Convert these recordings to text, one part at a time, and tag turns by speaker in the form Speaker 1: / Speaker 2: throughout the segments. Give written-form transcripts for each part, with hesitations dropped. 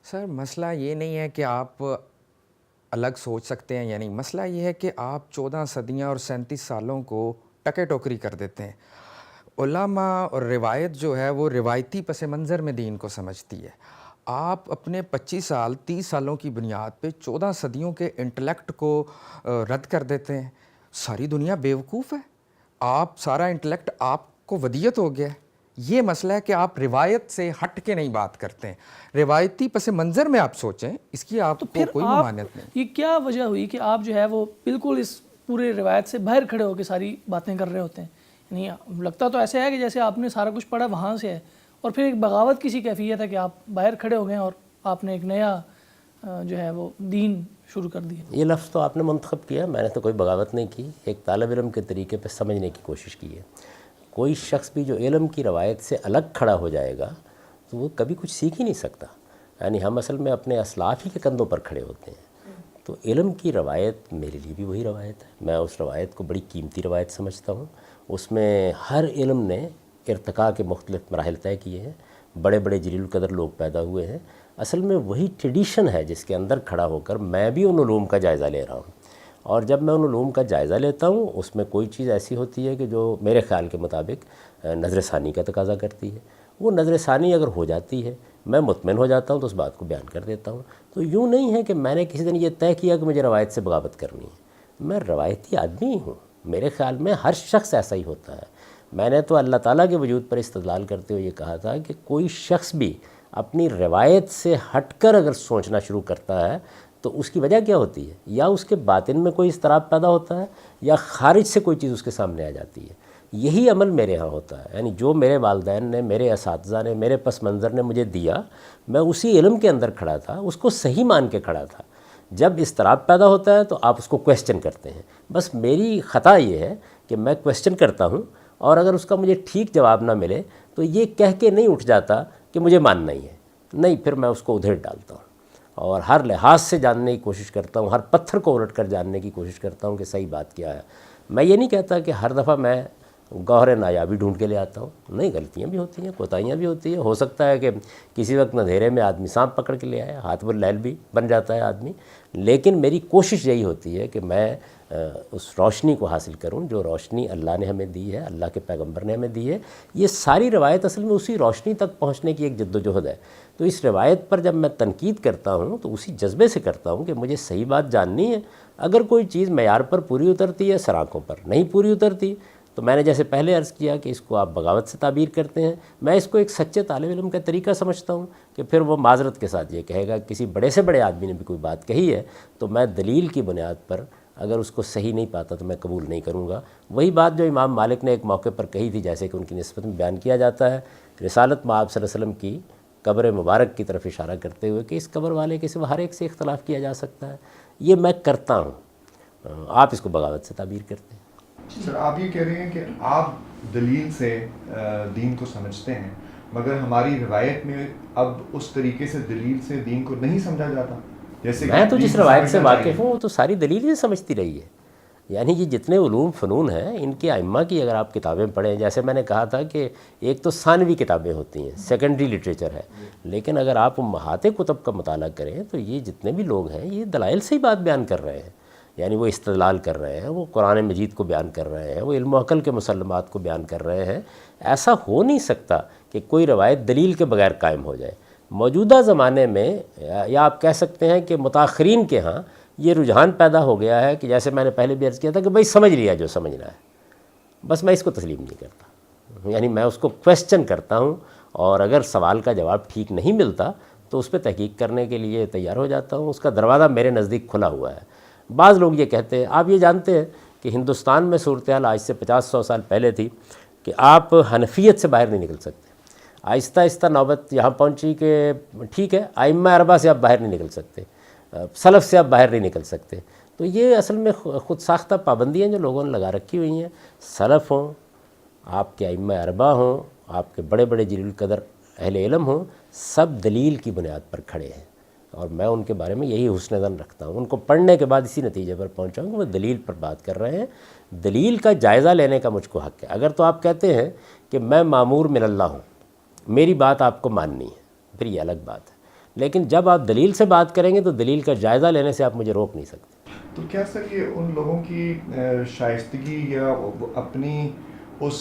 Speaker 1: سر مسئلہ یہ نہیں ہے کہ آپ الگ سوچ سکتے ہیں یا نہیں، مسئلہ یہ ہے کہ آپ 14 صدیاں اور 37 سالوں کو ٹکے ٹوکری کر دیتے ہیں۔ علماء اور روایت جو ہے وہ روایتی پس منظر میں دین کو سمجھتی ہے۔ آپ اپنے 25 سال 30 سالوں کی بنیاد پہ 14 صدیوں کے انٹلیکٹ کو رد کر دیتے ہیں۔ ساری دنیا بیوقوف ہے، آپ سارا انٹلیکٹ آپ کو ودیت ہو گیا ہے۔ یہ مسئلہ ہے کہ آپ روایت سے ہٹ کے نہیں بات کرتے ہیں، روایتی پس منظر میں آپ سوچیں، اس کی آپ
Speaker 2: تو
Speaker 1: کو
Speaker 2: پھر
Speaker 1: کوئی
Speaker 2: آپ
Speaker 1: ممانعت نہیں۔
Speaker 2: یہ کیا وجہ ہوئی کہ آپ جو ہے وہ بالکل اس پورے روایت سے باہر کھڑے ہو کے ساری باتیں کر رہے ہوتے ہیں؟ یعنی لگتا تو ایسے ہے کہ جیسے آپ نے سارا کچھ پڑھا وہاں سے ہے، اور پھر ایک بغاوت کسی کیفیت ہے کہ آپ باہر کھڑے ہو گئے اور آپ نے ایک نیا جو ہے وہ دین شروع کر دیا۔
Speaker 3: یہ لفظ تو آپ نے منتخب کیا، میں نے تو کوئی بغاوت نہیں کی، ایک طالب علم کے طریقے پہ سمجھنے کی کوشش کی ہے۔ کوئی شخص بھی جو علم کی روایت سے الگ کھڑا ہو جائے گا تو وہ کبھی کچھ سیکھ ہی نہیں سکتا۔ یعنی ہم اصل میں اپنے اسلاف ہی کے کندھوں پر کھڑے ہوتے ہیں۔ تو علم کی روایت میرے لیے بھی وہی روایت ہے، میں اس روایت کو بڑی قیمتی روایت سمجھتا ہوں۔ اس میں ہر علم نے ارتقاء کے مختلف مراحل طے کیے ہیں، بڑے بڑے جلیل القدر لوگ پیدا ہوئے ہیں۔ اصل میں وہی ٹریڈیشن ہے جس کے اندر کھڑا ہو کر میں بھی ان علوم کا جائزہ لے رہا ہوں، اور جب میں ان علوم کا جائزہ لیتا ہوں اس میں کوئی چیز ایسی ہوتی ہے کہ جو میرے خیال کے مطابق نظر ثانی کا تقاضا کرتی ہے، وہ نظر ثانی اگر ہو جاتی ہے میں مطمئن ہو جاتا ہوں تو اس بات کو بیان کر دیتا ہوں۔ تو یوں نہیں ہے کہ میں نے کسی دن یہ طے کیا کہ مجھے روایت سے بغاوت کرنی ہے، میں روایتی آدمی ہوں، میرے خیال میں ہر شخص ایسا ہی ہوتا ہے۔ میں نے تو اللہ تعالیٰ کے وجود پر استدلال کرتے ہوئے یہ کہا تھا کہ کوئی شخص بھی اپنی روایت سے ہٹ کر اگر سوچنا شروع کرتا ہے تو اس کی وجہ کیا ہوتی ہے؟ یا اس کے باطن میں کوئی اضطراب پیدا ہوتا ہے یا خارج سے کوئی چیز اس کے سامنے آ جاتی ہے۔ یہی عمل میرے ہاں ہوتا ہے، یعنی جو میرے والدین نے، میرے اساتذہ نے، میرے پس منظر نے مجھے دیا، میں اسی علم کے اندر کھڑا تھا، اس کو صحیح مان کے کھڑا تھا۔ جب اضطراب پیدا ہوتا ہے تو آپ اس کو کویسچن کرتے ہیں۔ بس میری خطا یہ ہے کہ میں کویسچن کرتا ہوں، اور اگر اس کا مجھے ٹھیک جواب نہ ملے تو یہ کہہ کے نہیں اٹھ جاتا کہ مجھے ماننا ہی ہے، نہیں، پھر میں اس کو ادھیڑ ڈالتا ہوں اور ہر لحاظ سے جاننے کی کوشش کرتا ہوں، ہر پتھر کو الٹ کر جاننے کی کوشش کرتا ہوں کہ صحیح بات کیا ہے۔ میں یہ نہیں کہتا کہ ہر دفعہ میں گوہر نایابی ڈھونڈ کے لے آتا ہوں، نہیں، غلطیاں بھی ہوتی ہیں، کوتاہیاں بھی ہوتی ہیں، ہو سکتا ہے کہ کسی وقت اندھیرے میں آدمی سانپ پکڑ کے لے آئے، ہاتھ پر لیل بھی بن جاتا ہے آدمی، لیکن میری کوشش یہی ہوتی ہے کہ میں اس روشنی کو حاصل کروں جو روشنی اللہ نے ہمیں دی ہے، اللہ کے پیغمبر نے ہمیں دی ہے۔ یہ ساری روایت اصل میں اسی روشنی تک پہنچنے کی ایک جد و جہد ہے۔ تو اس روایت پر جب میں تنقید کرتا ہوں تو اسی جذبے سے کرتا ہوں کہ مجھے صحیح بات جاننی ہے۔ اگر کوئی چیز معیار پر پوری اترتی ہے، سراکوں پر نہیں پوری اترتی، تو میں نے جیسے پہلے عرض کیا کہ اس کو آپ بغاوت سے تعبیر کرتے ہیں، میں اس کو ایک سچے طالب علم کا طریقہ سمجھتا ہوں کہ پھر وہ معذرت کے ساتھ یہ کہے گا کسی بڑے سے بڑے آدمی نے بھی کوئی بات کہی ہے تو میں دلیل کی بنیاد پر اگر اس کو صحیح نہیں پاتا تو میں قبول نہیں کروں گا۔ وہی بات جو امام مالک نے ایک موقع پر کہی تھی، جیسے کہ ان کی نسبت میں بیان کیا جاتا ہے، رسالت میں آپ صلی اللہ علیہ وسلم کی قبر مبارک کی طرف اشارہ کرتے ہوئے کہ اس قبر والے کے سوا ہر ایک سے اختلاف کیا جا سکتا ہے۔ یہ میں کرتا ہوں، آپ اس کو بغاوت سے تعبیر کرتے ہیں۔
Speaker 4: سر آپ یہ کہہ رہے ہیں کہ آپ دلیل سے دین کو سمجھتے ہیں، مگر ہماری روایت میں اب اس طریقے سے دلیل سے دین کو نہیں سمجھا جاتا، جیسے
Speaker 3: میں تو جس روایت سے واقف ہوں وہ تو ساری دلیل ہی سمجھتی رہی ہے۔ یعنی یہ جتنے علوم فنون ہیں ان کے ائمہ کی اگر آپ کتابیں پڑھیں، جیسے میں نے کہا تھا کہ ایک تو ثانوی کتابیں ہوتی ہیں، سیکنڈری لٹریچر ہے، لیکن اگر آپ امہات کتب کا مطالعہ کریں تو یہ جتنے بھی لوگ ہیں یہ دلائل سے ہی بات بیان کر رہے ہیں، یعنی وہ استدلال کر رہے ہیں، وہ قرآن مجید کو بیان کر رہے ہیں، وہ علم و عقل کے مسلمات کو بیان کر رہے ہیں۔ ایسا ہو نہیں سکتا کہ کوئی روایت دلیل کے بغیر قائم ہو جائے۔ موجودہ زمانے میں یا آپ کہہ سکتے ہیں کہ متاخرین کے ہاں یہ رجحان پیدا ہو گیا ہے کہ جیسے میں نے پہلے بھی عرض کیا تھا کہ بھائی سمجھ لیا جو سمجھنا ہے، بس میں اس کو تسلیم نہیں کرتا، یعنی میں اس کو کویسچن کرتا ہوں، اور اگر سوال کا جواب ٹھیک نہیں ملتا تو اس پہ تحقیق کرنے کے لیے تیار ہو جاتا ہوں، اس کا دروازہ میرے نزدیک کھلا ہوا ہے۔ بعض لوگ یہ کہتے ہیں، آپ یہ جانتے ہیں کہ ہندوستان میں صورتحال آج سے 50-100 سال پہلے تھی کہ آپ حنفیت سے باہر نہیں نکل سکتے۔ آہستہ آہستہ نوبت یہاں پہنچی کہ ٹھیک ہے، ائمہ اربعہ سے آپ باہر نہیں نکل سکتے، سلف سے آپ باہر نہیں نکل سکتے۔ تو یہ اصل میں خود ساختہ پابندیاں جو لوگوں نے لگا رکھی ہوئی ہیں، سلف ہوں، آپ کے ائمہ اربعہ ہوں، آپ کے بڑے بڑے جلیل القدر اہل علم ہوں، سب دلیل کی بنیاد پر کھڑے ہیں، اور میں ان کے بارے میں یہی حسن ظن رکھتا ہوں۔ ان کو پڑھنے کے بعد اسی نتیجے پر پہنچا ہوں کہ وہ دلیل پر بات کر رہے ہیں، دلیل کا جائزہ لینے کا مجھ کو حق ہے۔ اگر تو آپ کہتے ہیں کہ میں مامور من اللہ ہوں، میری بات آپ کو ماننی ہے، پھر یہ الگ بات ہے، لیکن جب آپ دلیل سے بات کریں گے تو دلیل کا جائزہ لینے سے آپ مجھے روک نہیں سکتے.
Speaker 4: تو کیا سر یہ ان لوگوں کی شائستگی یا اپنی اس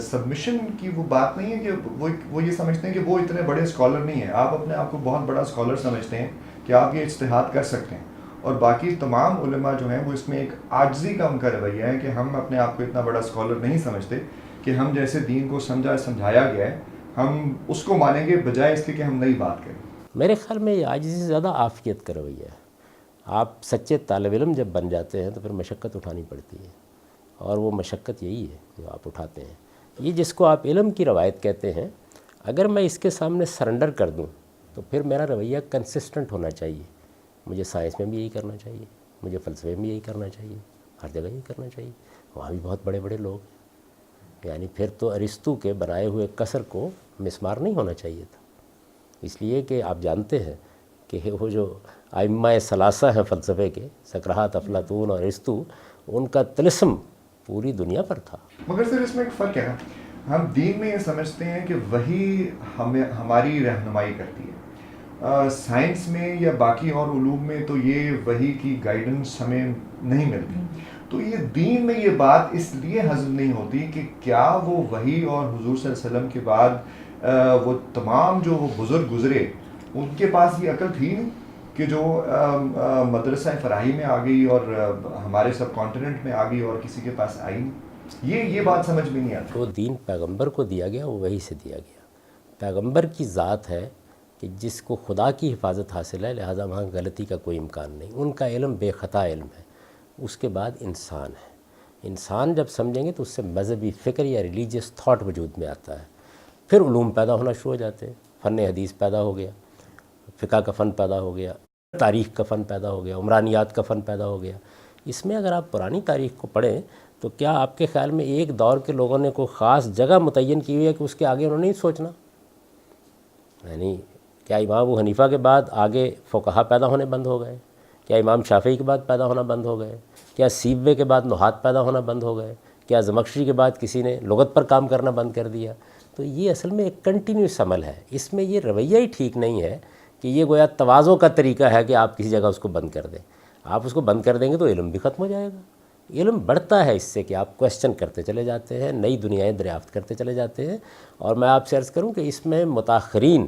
Speaker 4: سبمیشن کی وہ بات نہیں ہے کہ وہ یہ سمجھتے ہیں کہ وہ اتنے بڑے اسکالر نہیں ہیں, آپ اپنے آپ کو بہت بڑا اسکالر سمجھتے ہیں کہ آپ یہ اجتہاد کر سکتے ہیں, اور باقی تمام علماء جو ہیں وہ اس میں ایک عاجزی کا ان کا رویہ ہے کہ ہم اپنے آپ کو اتنا بڑا اسکالر نہیں سمجھتے کہ ہم جیسے دین کو سمجھایا گیا ہے ہم اس کو مانیں گے بجائے اس کے کہ ہم نئی بات کریں.
Speaker 3: میرے خیال میں یہ عاجزی سے زیادہ عافیت کا رویہ ہے. آپ سچے طالب علم جب بن جاتے ہیں تو پھر مشقت اٹھانی پڑتی ہے, اور وہ مشقت یہی ہے جو آپ اٹھاتے ہیں. یہ جس کو آپ علم کی روایت کہتے ہیں, اگر میں اس کے سامنے سرنڈر کر دوں تو پھر میرا رویہ کنسسٹنٹ ہونا چاہیے. مجھے سائنس میں بھی یہی کرنا چاہیے, مجھے فلسفے میں بھی یہی کرنا چاہیے, ہر جگہ یہی کرنا چاہیے. وہاں بھی بہت بڑے بڑے لوگ ہیں, یعنی پھر تو ارسطو کے بنائے ہوئے کسر کو مسمار نہیں ہونا چاہیے تھا. اس لیے کہ آپ جانتے ہیں کہ وہ جو ائمہ ثلاثہ ہیں فلسفے کے, سقراط, افلاطون اور ارسطو, ان کا طلسم پوری دنیا پر تھا.
Speaker 4: مگر سر اس میں ایک فرق ہے نا, ہم دین میں یہ سمجھتے ہیں کہ وہی ہماری رہنمائی کرتی ہے, سائنس میں یا باقی اور علوم میں تو یہ وہی کی گائیڈنس ہمیں نہیں ملتی. تو یہ دین میں یہ بات اس لیے ہضم نہیں ہوتی کہ کیا وہ وحی اور حضور صلی اللہ علیہ وسلم کے بعد وہ تمام جو وہ بزرگ گزرے ان کے پاس یہ عقل تھی نہیں کہ جو مدرسہ فراہی میں آ گئی اور ہمارے سب کانٹیننٹ میں آ گئی اور کسی کے پاس آئی نہیں. یہ بات سمجھ میں نہیں آتی.
Speaker 3: وہ دین پیغمبر کو دیا گیا, وہ وہی سے دیا گیا. پیغمبر کی ذات ہے کہ جس کو خدا کی حفاظت حاصل ہے, لہٰذا وہاں غلطی کا کوئی امکان نہیں. ان کا علم بے خطا علم ہے. اس کے بعد انسان ہے. انسان جب سمجھیں گے تو اس سے مذہبی فکر یا ریلیجیس تھاٹ وجود میں آتا ہے. پھر علوم پیدا ہونا شروع ہو جاتے ہیں. فن حدیث پیدا ہو گیا, فقہ کا فن پیدا ہو گیا, تاریخ کا فن پیدا ہو گیا, عمرانیات کا فن پیدا ہو گیا. اس میں اگر آپ پرانی تاریخ کو پڑھیں تو کیا آپ کے خیال میں ایک دور کے لوگوں نے کوئی خاص جگہ متعین کی ہوئی ہے کہ اس کے آگے انہوں نے نہیں سوچنا؟ یعنی کیا امام ابو حنیفہ کے بعد آگے فقہا پیدا ہونے بند ہو گئے؟ کیا امام شافعی کے بعد پیدا ہونا بند ہو گئے؟ کیا سیبوے کے بعد نحات پیدا ہونا بند ہو گئے؟ کیا زمخشری کے بعد کسی نے لغت پر کام کرنا بند کر دیا؟ تو یہ اصل میں ایک کنٹینیوس عمل ہے. اس میں یہ رویہ ہی ٹھیک نہیں ہے کہ یہ گویا تواضع کا طریقہ ہے کہ آپ کسی جگہ اس کو بند کر دیں. آپ اس کو بند کر دیں گے تو علم بھی ختم ہو جائے گا. علم بڑھتا ہے اس سے کہ آپ کویسچن کرتے چلے جاتے ہیں, نئی دنیایں دریافت کرتے چلے جاتے ہیں. اور میں آپ سے عرض کروں کہ اس میں متاخرین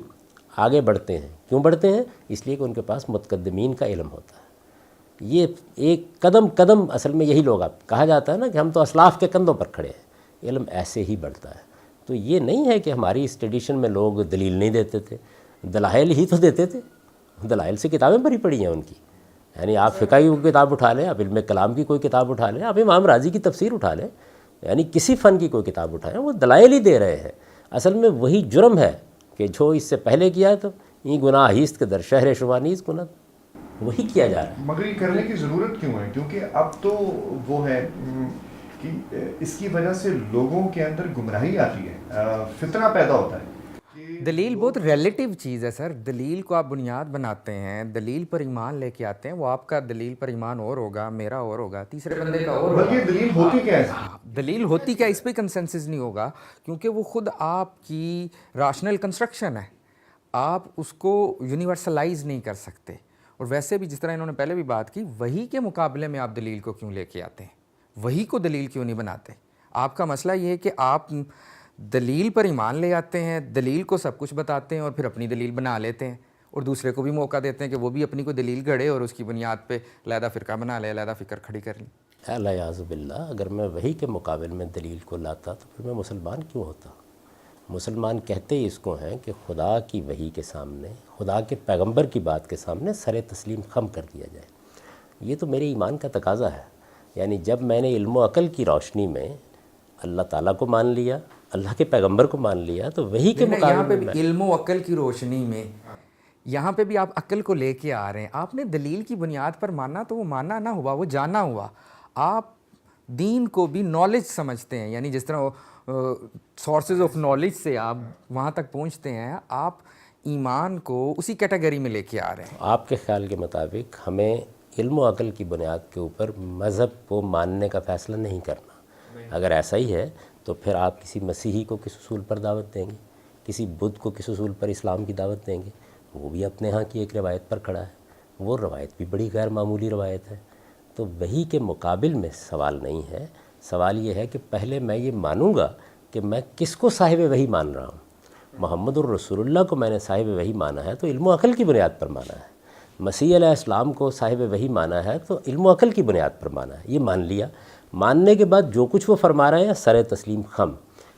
Speaker 3: آگے بڑھتے ہیں. کیوں بڑھتے ہیں؟ اس لیے کہ ان کے پاس متقدمین کا علم ہوتا ہے. یہ ایک قدم قدم اصل میں یہی لوگ, آپ کہا جاتا ہے نا کہ ہم تو اسلاف کے کندھوں پر کھڑے ہیں. علم ایسے ہی بڑھتا ہے. تو یہ نہیں ہے کہ ہماری اس ٹریڈیشن میں لوگ دلیل نہیں دیتے تھے, دلائل ہی تو دیتے تھے. دلائل سے کتابیں بھری پڑی ہیں ان کی. یعنی آپ فقہ کی کوئی کتاب اٹھا لیں, آپ علم کلام کی کوئی کتاب اٹھا لیں, آپ امام راضی کی تفسیر اٹھا لیں, یعنی کسی فن کی کوئی کتاب اٹھائیں, وہ دلائل ہی دے رہے ہیں. اصل میں وہی جرم ہے کہ جو اس سے پہلے کیا ہے تو یہ گناہ ہیست کے در شہر شمانیز گناہ, وہی کیا جا رہا ہے.
Speaker 4: مگر یہ کرنے کی ضرورت کیوں ہے؟ کیونکہ اب تو وہ ہے کہ اس کی وجہ سے لوگوں کے اندر گمراہی آتی ہے, فتنہ پیدا ہوتا ہے.
Speaker 1: دلیل بہت ریلیٹیو چیز ہے سر. دلیل کو آپ بنیاد بناتے ہیں, دلیل پر ایمان لے کے آتے ہیں. وہ آپ کا دلیل پر ایمان اور ہوگا, میرا اور ہوگا, تیسرے بندے کا اور ہوگا.
Speaker 4: بلکہ دلیل ہوتی کیا ہے؟
Speaker 1: دلیل ہوتی کیا, اس پہ کنسنسس نہیں ہوگا, کیونکہ وہ خود آپ کی راشنل کنسٹرکشن ہے. آپ اس کو یونیورسلائز نہیں کر سکتے. اور ویسے بھی جس طرح انہوں نے پہلے بھی بات کی, وہی کے مقابلے میں آپ دلیل کو کیوں لے کے آتے ہیں؟ وہی کو دلیل کیوں نہیں بناتے؟ آپ کا مسئلہ یہ ہے کہ آپ دلیل پر ایمان لے آتے ہیں, دلیل کو سب کچھ بتاتے ہیں اور پھر اپنی دلیل بنا لیتے ہیں, اور دوسرے کو بھی موقع دیتے ہیں کہ وہ بھی اپنی کو دلیل گھڑے اور اس کی بنیاد پہ علیحدہ فرقہ بنا لے, علیحدہ فکر کھڑی کر لیں.
Speaker 3: الیاذ باللہ, اگر میں وہی کے مقابل میں دلیل کو لاتا تو پھر میں مسلمان کیوں ہوتا؟ مسلمان کہتے ہی اس کو ہیں کہ خدا کی وحی کے سامنے, خدا کے پیغمبر کی بات کے سامنے سر تسلیم خم کر دیا جائے. یہ تو میرے ایمان کا تقاضا ہے. یعنی جب میں نے علم و عقل کی روشنی میں اللہ تعالیٰ کو مان لیا, اللہ کے پیغمبر کو مان لیا, تو وہی کے
Speaker 1: یہاں
Speaker 3: مقابلے
Speaker 1: پہ بھی علم و عقل کی روشنی میں, یہاں پہ بھی آپ عقل کو لے کے آ رہے ہیں. آپ نے دلیل کی بنیاد پر ماننا تو وہ ماننا نہ ہوا, وہ جانا ہوا. آپ دین کو بھی نالج سمجھتے ہیں, یعنی جس طرح سورسز آف نالج سے آپ وہاں تک پہنچتے ہیں, آپ ایمان کو اسی کیٹیگری میں لے کے آ رہے ہیں.
Speaker 3: آپ کے خیال کے مطابق ہمیں علم و عقل کی بنیاد کے اوپر مذہب کو ماننے کا فیصلہ نہیں کرنا. اگر ایسا ہی ہے تو پھر آپ کسی مسیحی کو کس اصول پر دعوت دیں گے, کسی بدھ کو کس اصول پر اسلام کی دعوت دیں گے؟ وہ بھی اپنے ہاں کی ایک روایت پر کھڑا ہے، وہ روایت بھی بڑی غیر معمولی روایت ہے۔ تو وحی کے مقابل میں سوال نہیں ہے، سوال یہ ہے کہ پہلے میں یہ مانوں گا کہ میں کس کو صاحب وحی مان رہا ہوں۔ محمد الرسول اللہ کو میں نے صاحب وحی مانا ہے تو علم و عقل کی بنیاد پر مانا ہے، مسیح علیہ السلام کو صاحب وحی مانا ہے تو علم و عقل کی بنیاد پر مانا ہے۔ یہ مان لیا، ماننے کے بعد جو کچھ وہ فرما رہے ہیں سر تسلیم خم۔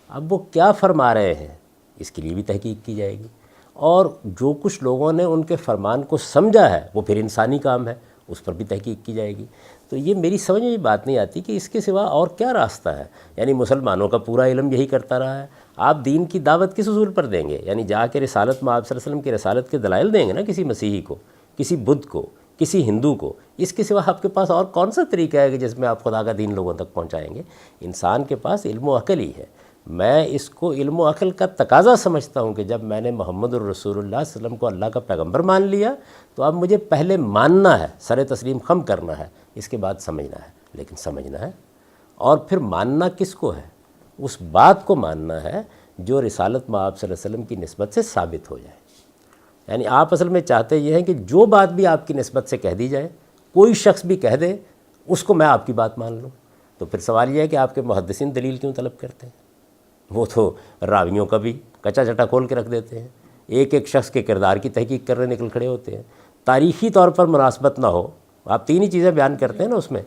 Speaker 3: اب وہ کیا فرما رہے ہیں اس کے لیے بھی تحقیق کی جائے گی، اور جو کچھ لوگوں نے ان کے فرمان کو سمجھا ہے وہ پھر انسانی کام ہے، اس پر بھی تحقیق کی جائے گی۔ تو یہ میری سمجھ میں یہ بات نہیں آتی کہ اس کے سوا اور کیا راستہ ہے۔ یعنی مسلمانوں کا پورا علم یہی کرتا رہا ہے، آپ دین کی دعوت کس اصول پر دیں گے؟ یعنی جا کے رسالت میں آپ صلی اللہ علیہ وسلم کی رسالت کے دلائل دیں گے نا کسی مسیحی کو، کسی بدھ کو، کسی ہندو کو۔ اس کے سوا آپ کے پاس اور کون سا طریقہ ہے کہ جس میں آپ خدا کا دین لوگوں تک پہنچائیں گے؟ انسان کے پاس علم و عقل ہی ہے۔ میں اس کو علم و عقل کا تقاضا سمجھتا ہوں کہ جب میں نے محمد الرسول اللہ صلی اللہ علیہ وسلم کو اللہ کا پیغمبر مان لیا تو اب مجھے پہلے ماننا ہے، سر تسلیم خم کرنا ہے، اس کے بعد سمجھنا ہے۔ لیکن سمجھنا ہے اور پھر ماننا کس کو ہے؟ اس بات کو ماننا ہے جو رسالت میں آپ صلی اللہ علیہ وسلم کی نسبت سے ثابت ہو جائے۔ یعنی آپ اصل میں چاہتے یہ ہیں کہ جو بات بھی آپ کی نسبت سے کہہ دی جائے، کوئی شخص بھی کہہ دے، اس کو میں آپ کی بات مان لوں۔ تو پھر سوال یہ ہے کہ آپ کے محدثین دلیل کیوں طلب کرتے ہیں؟ وہ تو راویوں کا بھی کچا چٹا کھول کے رکھ دیتے ہیں، ایک ایک شخص کے کردار کی تحقیق کرنے نکل کھڑے ہوتے ہیں۔ تاریخی طور پر مناسبت نہ ہو، آپ تین ہی چیزیں بیان کرتے ہیں نا اس میں،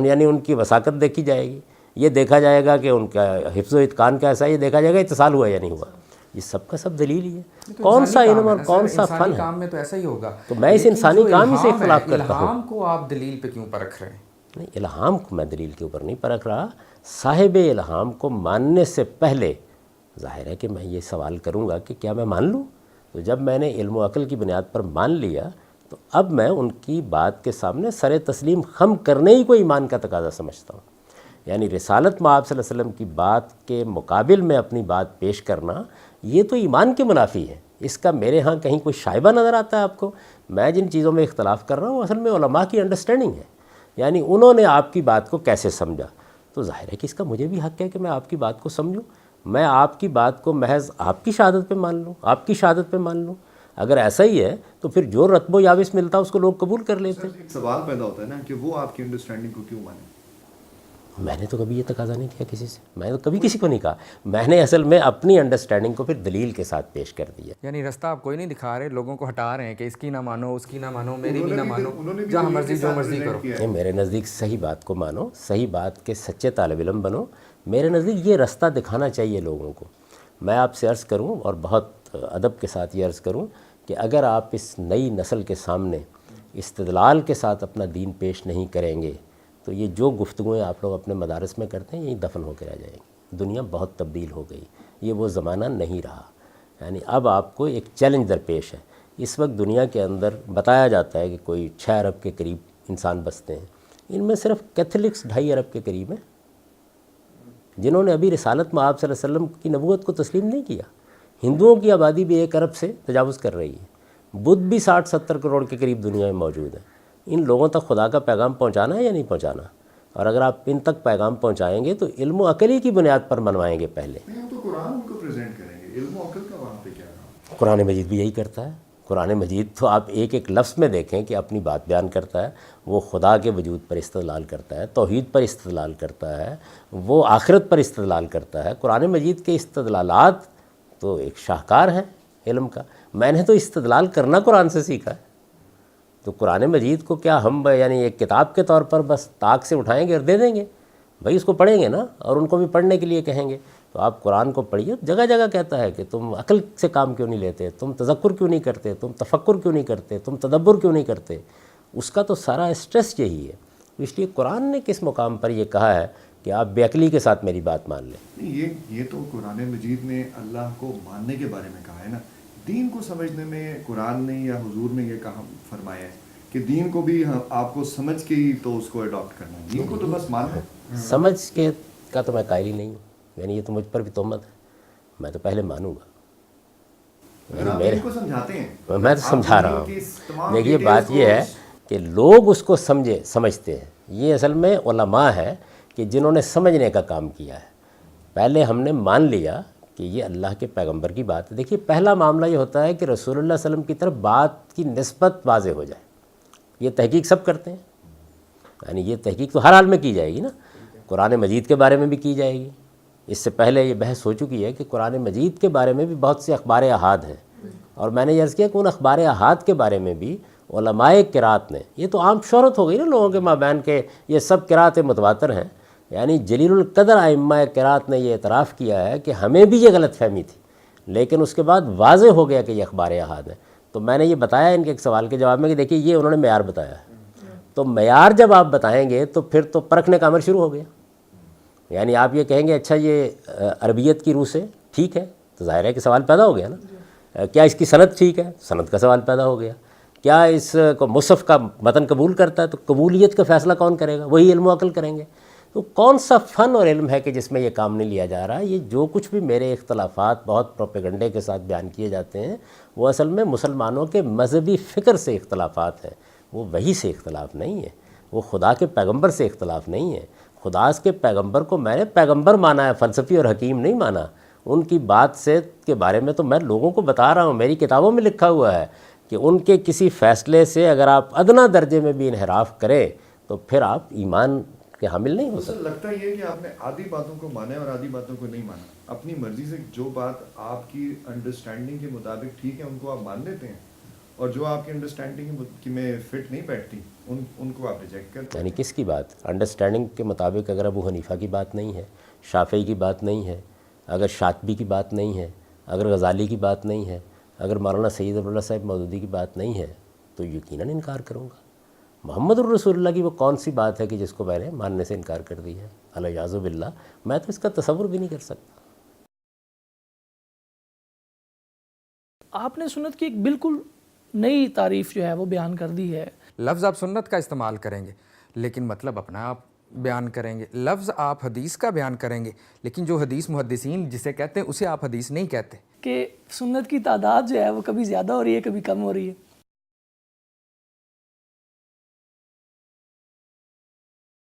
Speaker 3: یعنی ان کی وثاقت دیکھی جائے گی، یہ دیکھا جائے گا کہ ان کا حفظ و اتقان کیسا ہے، یہ دیکھا جائے گا اتصال ہوا یا نہیں ہوا۔ یہ سب کا سب دلیل ہی ہے۔ کون سا علم اور کون سا فن ہے؟
Speaker 1: کام میں تو ایسا ہی ہوگا۔
Speaker 3: تو میں اس انسانی کام ہی سے اختلاف کرتا ہوں۔
Speaker 1: الہام کو آپ دلیل پہ کیوں پرکھ رہے ہیں؟
Speaker 3: نہیں، الہام کو میں دلیل کے اوپر نہیں پرکھ رہا، صاحب الہام کو ماننے سے پہلے ظاہر ہے کہ میں یہ سوال کروں گا کہ کیا میں مان لوں؟ تو جب میں نے علم و عقل کی بنیاد پر مان لیا تو اب میں ان کی بات کے سامنے سر تسلیم خم کرنے ہی کو ایمان کا تقاضا سمجھتا ہوں۔ یعنی رسالت میں آپ صلی اللہ علیہ وسلم کی بات کے مقابل میں اپنی بات پیش کرنا، یہ تو ایمان کے منافی ہے۔ اس کا میرے ہاں کہیں کوئی شائبہ نظر آتا ہے آپ کو؟ میں جن چیزوں میں اختلاف کر رہا ہوں اصل میں علماء کی انڈرسٹینڈنگ ہے، یعنی انہوں نے آپ کی بات کو کیسے سمجھا۔ تو ظاہر ہے کہ اس کا مجھے بھی حق ہے کہ میں آپ کی بات کو سمجھوں، میں آپ کی بات کو محض آپ کی شہادت پہ مان لوں، آپ کی شہادت پہ مان لوں۔ اگر ایسا ہی ہے تو پھر جو رتب و یابس ملتا اس کو لوگ قبول کر لیتے ہیں۔
Speaker 4: ایک سوال پیدا ہوتا ہے نا کہ وہ آپ کی انڈرسٹینڈنگ کو کیوں مانے؟
Speaker 3: میں نے تو کبھی یہ تقاضا نہیں کیا کسی سے، میں نے تو کبھی کسی کو نہیں کہا، میں نے اصل میں اپنی انڈرسٹینڈنگ کو پھر دلیل کے ساتھ پیش کر دیا۔
Speaker 1: یعنی رستہ آپ کوئی نہیں دکھا رہے، لوگوں کو ہٹا رہے ہیں کہ اس کی نہ مانو، اس کی نہ مانو، میری بھی نہ مانو، جہاں مرضی جو مرضی کرو۔
Speaker 3: کہ میرے نزدیک صحیح بات کو مانو، صحیح بات کے سچے طالب علم بنو۔ میرے نزدیک یہ رستہ دکھانا چاہیے لوگوں کو۔ میں آپ سے عرض کروں اور بہت ادب کے ساتھ یہ عرض کروں کہ اگر آپ اس نئی نسل کے سامنے استدلال کے ساتھ اپنا دین پیش نہیں کریں گے تو یہ جو گفتگویں آپ لوگ اپنے مدارس میں کرتے ہیں یہی دفن ہو کے رہ جائیں گی۔ دنیا بہت تبدیل ہو گئی، یہ وہ زمانہ نہیں رہا۔ یعنی اب آپ کو ایک چیلنج درپیش ہے۔ اس وقت دنیا کے اندر بتایا جاتا ہے کہ کوئی 6 ارب کے قریب انسان بستے ہیں، ان میں صرف کیتھولکس 2.5 ارب کے قریب ہیں جنہوں نے ابھی رسالت میں آپ صلی اللہ علیہ وسلم کی نبوت کو تسلیم نہیں کیا۔ ہندوؤں کی آبادی بھی 1 ارب سے تجاوز کر رہی ہے، بدھ بھی 60-70 کروڑ کے قریب دنیا میں موجود ہیں۔ ان لوگوں تک خدا کا پیغام پہنچانا ہے یا نہیں پہنچانا؟ اور اگر آپ ان تک پیغام پہنچائیں گے تو علم و عقل ہی کی بنیاد پر منوائیں گے پہلے۔
Speaker 4: نہیں تو قرآن ان کو پریزنٹ کریں گے، علم و عقل کا وہاں پہ کیا ہے؟
Speaker 3: قرآن مجید بھی یہی کرتا ہے۔ قرآن مجید تو آپ ایک ایک لفظ میں دیکھیں کہ اپنی بات بیان کرتا ہے، وہ خدا کے وجود پر استدلال کرتا ہے، توحید پر استدلال کرتا ہے، وہ آخرت پر استدلال کرتا ہے۔ قرآن مجید کے استدلالات تو ایک شاہکار ہیں علم کا۔ میں نے تو استدلال کرنا قرآن سے سیکھا ہے۔ تو قرآن مجید کو کیا ہم یعنی ایک کتاب کے طور پر بس طاق سے اٹھائیں گے اور دے دیں گے؟ بھائی اس کو پڑھیں گے نا، اور ان کو بھی پڑھنے کے لیے کہیں گے۔ تو آپ قرآن کو پڑھیے، جگہ جگہ کہتا ہے کہ تم عقل سے کام کیوں نہیں لیتے، تم تذکر کیوں نہیں کرتے، تم تفکر کیوں نہیں کرتے، تم تدبر کیوں نہیں کرتے۔ اس کا تو سارا اسٹریس یہی ہے۔ اس لیے قرآن نے کس مقام پر یہ کہا ہے کہ آپ بے عقلی کے ساتھ میری بات مان لیں؟
Speaker 4: یہ تو قرآن مجید نے اللہ کو ماننے کے بارے میں کہا ہے نا۔ دین کو سمجھنے میں قرآن نے یا حضور نے یہ کہا فرمایا ہے کہ دین کو بھی آپ کو سمجھ کے ہی تو اس کو اڈاپٹ کرنا ہے، دین کو تو بس ماننا ہے۔
Speaker 3: سمجھ کے کا تو میں قائل ہی نہیں ہوں، یعنی یہ تو مجھ پر بھی تہمت ہے۔ میں تو پہلے مانوں گا،
Speaker 4: آپ دین کو سمجھاتے ہیں،
Speaker 3: میں تو سمجھا رہا
Speaker 4: آپ دین کی تمام
Speaker 3: ہوں۔ دیکھیے
Speaker 4: details
Speaker 3: بات یہ ہے کہ لوگ اس کو سمجھتے ہیں، یہ اصل میں علماء ہے کہ جنہوں نے سمجھنے کا کام کیا ہے۔ پہلے ہم نے مان لیا کہ یہ اللہ کے پیغمبر کی بات ہے. دیکھیے پہلا معاملہ یہ ہوتا ہے کہ رسول اللہ صلی اللہ علیہ وسلم کی طرف بات کی نسبت واضح ہو جائے. یہ تحقیق سب کرتے ہیں، یعنی یہ تحقیق تو ہر حال میں کی جائے گی نا. قرآن مجید کے بارے میں بھی کی جائے گی. اس سے پہلے یہ بحث ہو چکی ہے کہ قرآن مجید کے بارے میں بھی بہت سے اخبار احاد ہیں، اور میں نے یہ عرض کیا کہ ان اخبار احاد کے بارے میں بھی علماء قرات نے، یہ تو عام شہرت ہو گئی نا لوگوں کے مابین کہ یہ سب قرات متواتر ہیں. یعنی جلیل القدر ائمہ قرات نے یہ اعتراف کیا ہے کہ ہمیں بھی یہ غلط فہمی تھی، لیکن اس کے بعد واضح ہو گیا کہ یہ اخبار احاد ہیں. تو میں نے یہ بتایا ان کے ایک سوال کے جواب میں کہ دیکھیے یہ انہوں نے معیار بتایا ہے، تو معیار جب آپ بتائیں گے تو پھر تو پرکھنے کا عمل شروع ہو گیا. یعنی آپ یہ کہیں گے اچھا یہ عربیت کی روح سے ٹھیک ہے، تو ظاہر ہے کہ سوال پیدا ہو گیا نا. کیا اس کی سند ٹھیک ہے؟ سند کا سوال پیدا ہو گیا. کیا اس کو مصحف کا متن قبول کرتا ہے؟ تو قبولیت کا فیصلہ کون کرے گا؟ وہی علم و عقل کریں گے. تو کون سا فن اور علم ہے کہ جس میں یہ کام نہیں لیا جا رہا؟ یہ جو کچھ بھی میرے اختلافات بہت پروپیگنڈے کے ساتھ بیان کیے جاتے ہیں وہ اصل میں مسلمانوں کے مذہبی فکر سے اختلافات ہیں. وہ وحی سے اختلاف نہیں ہے، وہ خدا کے پیغمبر سے اختلاف نہیں ہے. خدا کے پیغمبر کو میں نے پیغمبر مانا ہے، فلسفی اور حکیم نہیں مانا. ان کی بات سے کے بارے میں تو میں لوگوں کو بتا رہا ہوں، میری کتابوں میں لکھا ہوا ہے کہ ان کے کسی فیصلے سے اگر آپ ادنا درجے میں بھی انحراف کریں تو پھر آپ ایمان کے حامل نہیں ہو سکتے.
Speaker 4: لگتا یہ ہے کہ آپ نے آدھی باتوں کو مانا ہے اور آدھی باتوں کو نہیں مانا. اپنی مرضی سے جو بات آپ کی انڈرسٹینڈنگ کے مطابق ٹھیک ہے ان کو آپ مان لیتے ہیں، اور جو آپ کی انڈرسٹینڈنگ میں فٹ نہیں بیٹھتی ان کو آپ ریجیکٹ کرتے ہیں.
Speaker 3: یعنی کس کی بات؟ انڈرسٹینڈنگ کے مطابق اگر ابو حنیفہ کی بات نہیں ہے، شافعی کی بات نہیں ہے، اگر شاطبی کی بات نہیں ہے، اگر غزالی کی بات نہیں ہے، اگر مولانا سید ابواللہ صاحب مودودی کی بات نہیں ہے تو یقیناً انکار کروں گا. محمد الرسول اللہ کی وہ کون سی بات ہے کہ جس کو میں نے ماننے سے انکار کر دی ہے؟ الیاذ باللہ، میں تو اس کا تصور بھی نہیں کر سکتا.
Speaker 2: آپ نے سنت کی ایک بالکل نئی تعریف جو ہے وہ بیان کر دی ہے.
Speaker 1: لفظ آپ سنت کا استعمال کریں گے لیکن مطلب اپنا آپ بیان کریں گے. لفظ آپ حدیث کا بیان کریں گے لیکن جو حدیث محدثین جسے کہتے ہیں اسے آپ حدیث نہیں کہتے.
Speaker 2: کہ سنت کی تعداد جو ہے وہ کبھی زیادہ ہو رہی ہے کبھی کم ہو رہی ہے.